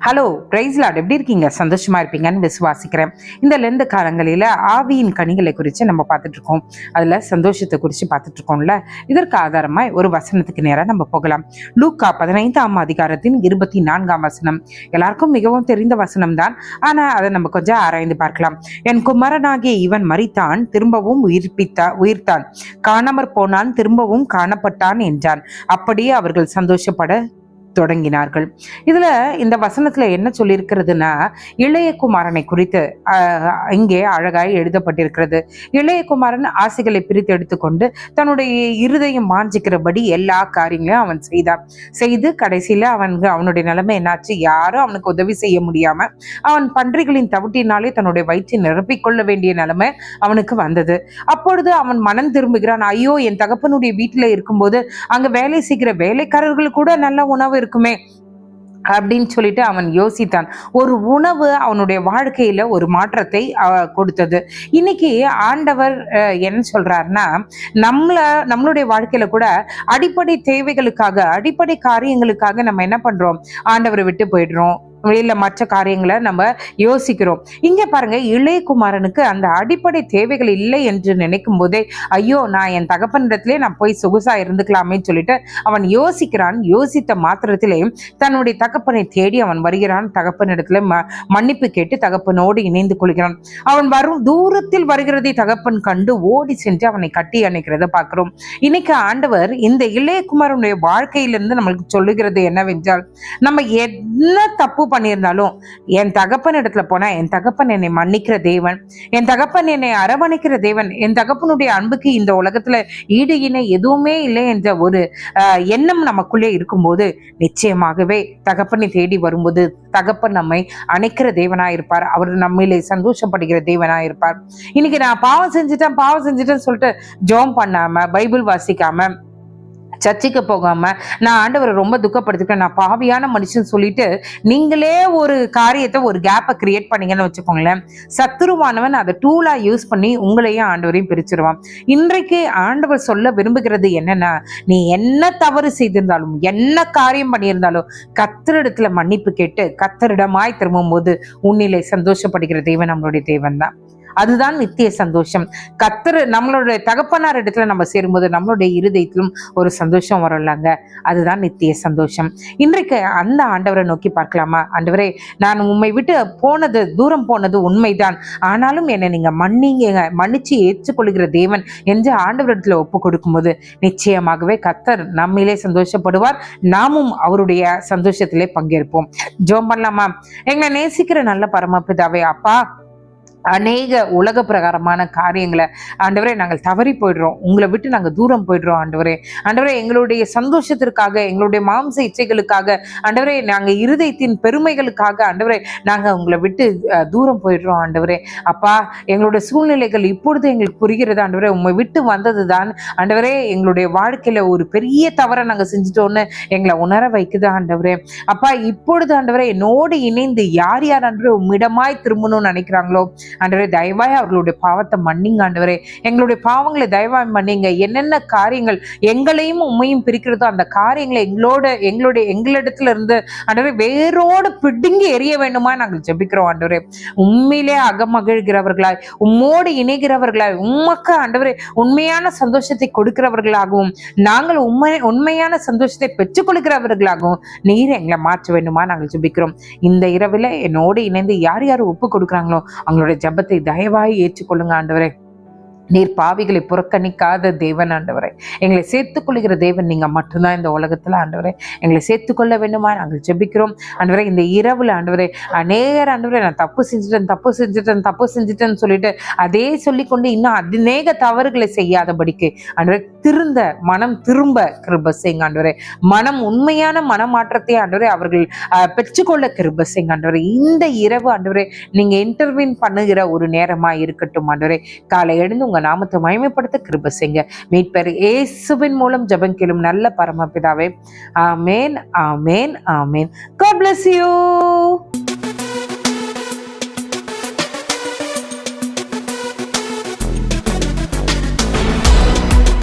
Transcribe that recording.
Hello price Lord, எப்படி இருக்கீங்க? சந்தோஷமா இருப்பீங்கன்னு விசுவாசிக்கிறேன். இந்த லெந்து காலங்களில ஆவியின் கனிகளை குறித்து நம்ம பார்த்துட்டு இருக்கோம். அதுல சந்தோஷத்தை குறித்து பார்த்துட்டு இருக்கோம்ல. இதற்கு ஆதாரமாய் ஒரு வசனத்துக்கு நேரம் நம்ம போகலாம். லூக்கா 15ஆம் அதிகாரத்தின் 24ஆம் வசனம். எல்லாருக்கும் மிகவும் தெரிந்த வசனம் தான். ஆனா அதை நம்ம கொஞ்சம் ஆராய்ந்து பார்க்கலாம். என் குமரனாகிய இவன் மரித்தான், திரும்பவும் உயிர்த்தான், காணாமற் போனான், திரும்பவும் காணப்பட்டான் என்றான். அப்படியே அவர்கள் சந்தோஷப்பட தொடங்கினார்கள். இதுல இந்த வசனத்துல என்ன சொல்லியிருக்கிறதுனா, இளைய குமாரனை குறித்து இங்கே அழகாய் எழுதப்பட்டிருக்கிறது. இளைய குமாரன் ஆசைகளை பிரித்து எடுத்துக்கொண்டு தன்னுடைய இருதயம் வாஞ்சிக்கிறபடி எல்லா காரியங்களையும் அவன் செய்து கடைசியில அவனுடைய நிலைமை என்னாச்சு? யாரும் அவனுக்கு உதவி செய்ய முடியாம அவன் பன்றிகளின் தவிட்டினாலே தன்னுடைய வயிற்றை நிரப்பிக்கொள்ள வேண்டிய நிலைமை அவனுக்கு வந்தது. அப்பொழுது அவன் மனம் திரும்புகிறான். ஐயோ, என் தகப்பனுடைய வீட்டுல இருக்கும்போது அங்க வேலை செய்கிற வேலைக்காரர்கள் கூட நல்ல உணவு இருக்குமே அப்படின்னு சொல்லிட்டு அவன் யோசித்தான். ஒரு உணவு அவனுடைய வாழ்க்கையில ஒரு மாற்றத்தை கொடுத்தது. இன்னைக்கு ஆண்டவர் என்ன சொல்றாருன்னா, நம்மளுடைய வாழ்க்கையில கூட அடிப்படை தேவைகளுக்காக, அடிப்படை காரியங்களுக்காக நம்ம என்ன பண்றோம்? ஆண்டவரை விட்டு போயிடுறோம், இல்ல மற்ற காரியங்களை நம்ம யோசிக்கிறோம். இங்க பாருங்க, இளைய குமாரனுக்கு அந்த அடிப்படை தேவைகள் இல்லை என்று நினைக்கும் போதே, ஐயோ, நான் என் தகப்பனிடத்திலே நான் போய் சொகுசா இருந்துக்கலாமே சொல்லிட்டு அவன் யோசிக்கிறான். யோசித்த மாத்திரத்திலே தன்னுடைய தகப்பனை தேடி அவன் வருகிறான். தகப்பனிடத்துல மன்னிப்பு கேட்டு தகப்பனோடு இணைந்து கொள்கிறான். அவன் தூரத்தில் வருகிறதை தகப்பன் கண்டு ஓடி சென்று அவனை கட்டி அணைக்கிறத பார்க்கிறோம். இன்னைக்கு ஆண்டவர் இந்த இளைய குமாரனுடைய வாழ்க்கையிலிருந்து நம்மளுக்கு சொல்லுகிறது என்னவென்றால், நம்ம என்ன தப்பு பண்ணியிருந்தாலும் என் தகப்பன் இடத்துல போனா என் தகப்பன் என்னை மன்னிக்கிற தேவன், என் தகப்பன் என்னை அரவணைக்கிற தேவன், என் தகப்பனுடைய அன்புக்கு இந்த உலகத்துல ஈடு இணை எதுவுமே இல்லை என்ற ஒரு எண்ணம் நமக்குள்ளே இருக்கும்போது நிச்சயமாகவே தகப்பனை தேடி வரும்போது தகப்பன் நம்மை அணைக்கிற தேவனாயிருப்பார். அவர் நம்மிலே சந்தோஷப்படுகிற தேவனாயிருப்பார். இன்னைக்கு நான் பாவம் செஞ்சுட்டேன்னு சொல்லிட்டு ஜெபம் பண்ணாம, பைபிள் வாசிக்காம, சர்ச்சைக்கு போகாம, நான் ஆண்டவரை ரொம்ப துக்கப்படுத்திட்டேன், நான் பாவியான மனுஷன் சொல்லிட்டு நீங்களே ஒரு காரியத்தை, ஒரு கேப்பை கிரியேட் பண்ணீங்கன்னு வச்சுக்கோங்களேன், சத்துருவானவன் அதை டூலா யூஸ் பண்ணி உங்களையும் ஆண்டவரையும் பிரிச்சிருவான். இன்றைக்கு ஆண்டவர் சொல்ல விரும்புகிறது என்னன்னா, நீ என்ன தவறு செய்திருந்தாலும், என்ன காரியம் பண்ணியிருந்தாலும் கர்த்தரிடத்துல மன்னிப்பு கேட்டு கர்த்தரிடமாய் திரும்பும் போது உன்னிலே சந்தோஷப்படுகிற தேவன் நம்மளுடைய தேவன் தான். அதுதான் நித்திய சந்தோஷம். கர்த்தர் நம்மளுடைய தகப்பனார் இடத்துல நம்ம சேரும்போது நம்மளுடைய இருதயத்திலும் ஒரு சந்தோஷம் வரும்லாங்க. அதுதான் நித்திய சந்தோஷம். இன்றைக்கு அந்த ஆண்டவரை நோக்கி பார்க்கலாமா? ஆண்டவரே, நான் உண்மை விட்டு தூரம் போனது உண்மைதான், ஆனாலும் என்னை நீங்க மன்னிச்சு ஏற்றுக்கொள்கிற தேவன் என்று ஆண்டவரிடத்துல ஒப்பு கொடுக்கும்போது நிச்சயமாகவே கர்த்தர் நம்மிலே சந்தோஷப்படுவார். நாமும் அவருடைய சந்தோஷத்திலே பங்கேற்போம். ஜெபம் பண்ணலாமா? எங்களை நேசிக்கிற நல்ல பரமபிதாவே, அப்பா, அநேக உலக பிரகாரமான காரியங்களை ஆண்டவரே நாங்கள் தவறி போயிடுறோம், உங்களை விட்டு நாங்கள் தூரம் போயிடுறோம். ஆண்டவரே எங்களுடைய சந்தோஷத்திற்காக, எங்களுடைய மாம்ச இச்சைகளுக்காக, ஆண்டவரே நாங்கள் இருதயத்தின் பெருமைகளுக்காக ஆண்டவரே நாங்கள் உங்களை விட்டு தூரம் போயிடுறோம். ஆண்டவரே அப்பா, எங்களுடைய சூழ்நிலைகள் இப்பொழுது எங்களுக்கு புரிகிறது. ஆண்டவரே, உண்மை விட்டு வந்தது தான் ஆண்டவரே எங்களுடைய வாழ்க்கையில ஒரு பெரிய தவறை நாங்கள் செஞ்சுட்டோன்னு எங்களை உணர வைக்குது. ஆண்டவரே அப்பா, இப்பொழுது ஆண்டவரே என்னோடு இணைந்து யார் ஆண்டவரே உம்மிடமாய் திரும்பணும்னு நினைக்கிறாங்களோ, ஆண்டவரே தயவாய் அவர்களுடைய பாவத்தை மன்னிங்க. ஆண்டவரே எங்களுடைய பாவங்களை தயவாய் மன்னிங்க. என்னென்ன காரியங்கள் எங்களையும் உண்மையும் பிரிக்கிறதோ அந்த காரியங்களை எங்களிடத்துல இருந்து ஆண்டவரே வேரோடு பிடுங்கி எரிய வேண்டுமா நாங்கள் ஜெபிக்கிறோம். ஆண்டவரே, உண்மையிலே அகமகிழ்கிறவர்களாய், உம்மோடு இணைகிறவர்களாய், உமக்கு ஆண்டவரே உண்மையான சந்தோஷத்தை கொடுக்கிறவர்களாகவும், நாங்கள் உண்மையான சந்தோஷத்தை பெற்றுக் கொள்கிறவர்களாகவும் நீர் எங்களை மாற்ற வேண்டுமா நாங்கள் ஜெபிக்கிறோம். இந்த இரவில் என்னோடு இணைந்து யார் யார் ஒப்பு கொடுக்குறாங்களோ அவங்களுடைய ஜெபத்தை தயவாய் ஏற்றுக்கொள்ளுங்க. ஆண்டவரே, நீர் பாவிகளை புறக்கணிக்காத தேவன். ஆண்டவரே, எங்களை சேர்த்துக்கொள்கிற தேவன் நீங்க மட்டும்தான் இந்த உலகத்துல. ஆண்டவரே, எங்களை சேர்த்துக்கொள்ள வேண்டுமா நாங்கள் ஜெபிக்கிறோம். ஆண்டவரே, இந்த இரவுல ஆண்டவரே அநேகர் ஆண்டவரே நான் தப்பு செஞ்சுட்டேன்னு சொல்லிட்டு அதே சொல்லிக்கொண்டு இன்னும் அநேக தவறுகளை செய்யாதபடிக்கு ஆண்டவரே மனம் திரும்ப கிருபை செய்யுங்க. ஆண்டவரே, உண்மையான மனமாற்றத்தை ஆண்டவரே அவர்கள் பெற்றுக்கொள்ள கிருபை செய்யுங்க. ஆண்டவரே, இந்த இரவு ஆண்டவரே நீங்க இன்டர்வியூ பண்ணுகிற ஒரு நேரமா இருக்கட்டும். ஆண்டவரே, காலை எழுந்து உங்க நாமத்தை மகிமைப்படுத்த கிருபை செய்யுங்க. மீட்பர் இயேசுவின் மூலம் ஜெபம் கேளும் நல்ல பரமபிதாவே. ஆமேன், ஆமேன், ஆமேன். God bless you.